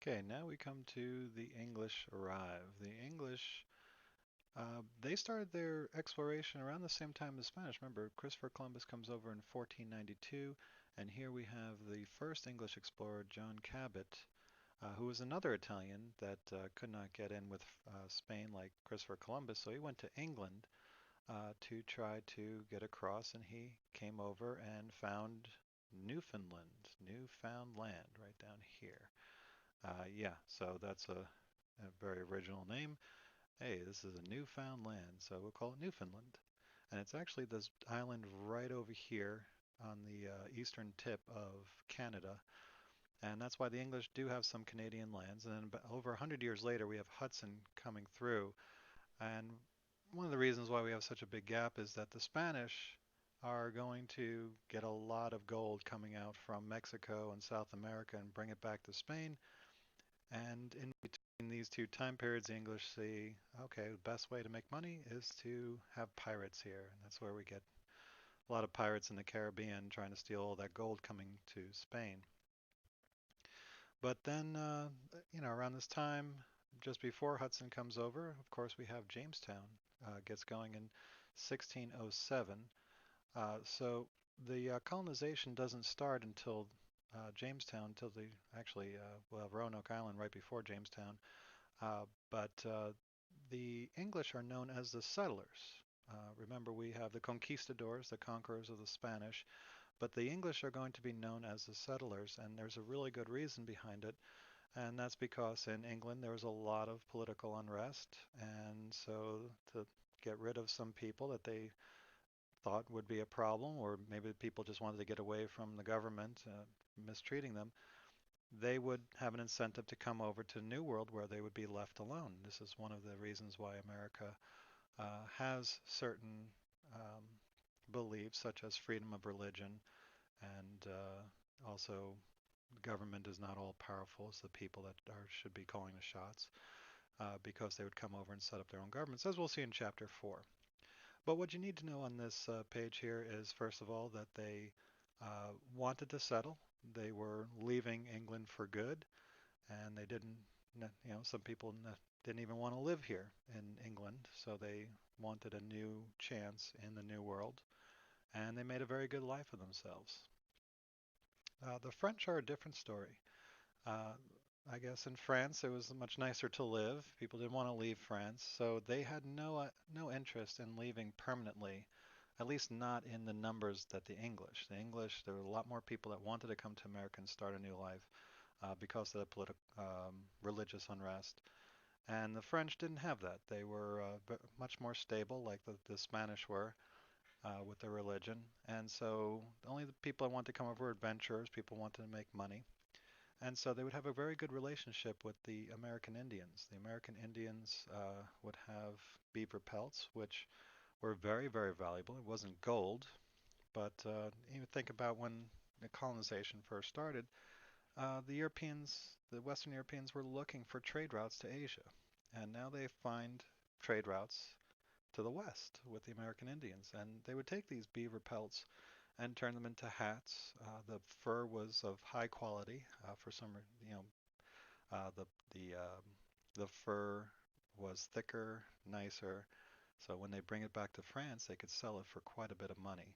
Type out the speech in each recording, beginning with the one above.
Okay, now we come to the English arrive. The English, they started their exploration around the same time as Spanish. Remember, Christopher Columbus comes over in 1492, and here we have the first English explorer, John Cabot, who was another Italian that could not get in with Spain like Christopher Columbus, so he went to England to try to get across, and he came over and found Newfoundland, Newfound land, right down here. Yeah, so that's a very original name. Hey, this is a newfound land, so we'll call it Newfoundland. And it's actually this island right over here on the eastern tip of Canada. And that's why the English do have some Canadian lands. And then over 100 years later, we have Hudson coming through. And one of the reasons why we have such a big gap is that the Spanish are going to get a lot of gold coming out from Mexico and South America and bring it back to Spain. And in between these two time periods, the English see, okay, the best way to make money is to have pirates here. And that's where we get a lot of pirates in the Caribbean trying to steal all that gold coming to Spain. But then, around this time, just before Hudson comes over, of course, we have Jamestown gets going in 1607. So the colonization doesn't start until Jamestown, until the actually, well, Roanoke Island right before Jamestown. But the English are known as the settlers. Remember, we have the conquistadors, the conquerors of the Spanish, but the English are going to be known as the settlers, and there's a really good reason behind it, and that's because in England there was a lot of political unrest, and so to get rid of some people that they thought would be a problem, or maybe people just wanted to get away from the government mistreating them, they would have an incentive to come over to New World where they would be left alone. This is one of the reasons why America has certain um, beliefs, such as freedom of religion, and also government is not all powerful. It's the people that should be calling the shots because they would come over and set up their own governments, as we'll see in Chapter 4. But what you need to know on this page here is, first of all, that they wanted to settle. They were leaving England for good, and they didn't, some people didn't even want to live here in England, so they wanted a new chance in the New World, and they made a very good life for themselves. The French are a different story. Uh, I guess in France it was much nicer to live. People didn't want to leave France, so they had no interest in leaving permanently, at least not in the numbers that the English. The English, there were a lot more people that wanted to come to America and start a new life because of the political, religious unrest. And the French didn't have that. They were much more stable, like the Spanish were, with their religion. And so only the people that wanted to come over were adventurers, people wanted to make money. And so they would have a very good relationship with the American Indians. The American Indians would have beaver pelts, which were very, very valuable. It wasn't gold, but even think about when the colonization first started, the Europeans, the Western Europeans, were looking for trade routes to Asia. And now they find trade routes to the west with the American Indians. And they would take these beaver pelts and turn them into hats. The fur was of high quality for some, you know, the the fur was thicker, nicer. So when they bring it back to France, they could sell it for quite a bit of money.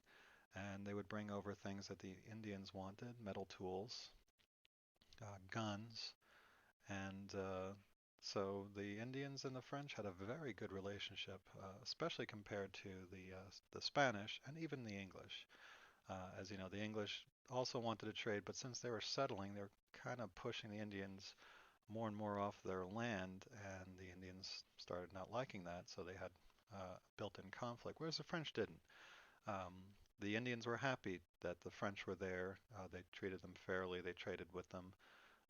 And they would bring over things that the Indians wanted, metal tools, guns, and so the Indians and the French had a very good relationship, especially compared to the Spanish and even the English. As you know, the English also wanted to trade, but since they were settling, they were kind of pushing the Indians more and more off their land, and the Indians started not liking that, so they had built-in conflict, whereas the French didn't. The Indians were happy that the French were there. They treated them fairly. They traded with them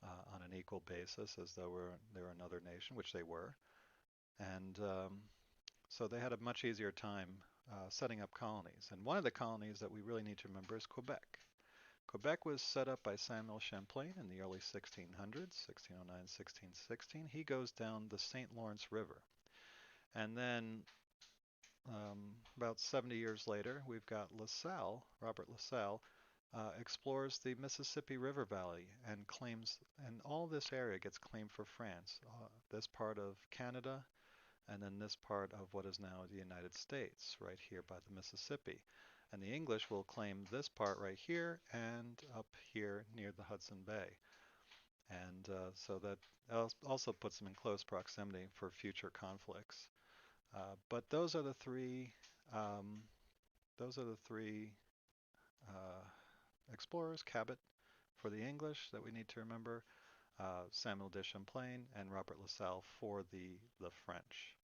on an equal basis as though they were another nation, which they were. And so they had a much easier time setting up colonies. And one of the colonies that we really need to remember is Quebec. Quebec was set up by Samuel Champlain in the early 1600s, 1609, 1616. He goes down the St. Lawrence River. And then about 70 years later, we've got LaSalle, Robert LaSalle, explores the Mississippi River Valley and claims, and all this area gets claimed for France. This part of Canada, and then this part of what is now the United States, right here by the Mississippi. And the English will claim this part right here and up here near the Hudson Bay. And so that also puts them in close proximity for future conflicts. But um, those are the three uh, explorers: Cabot for the English that we need to remember, Samuel de Champlain, and Robert La Salle for the French.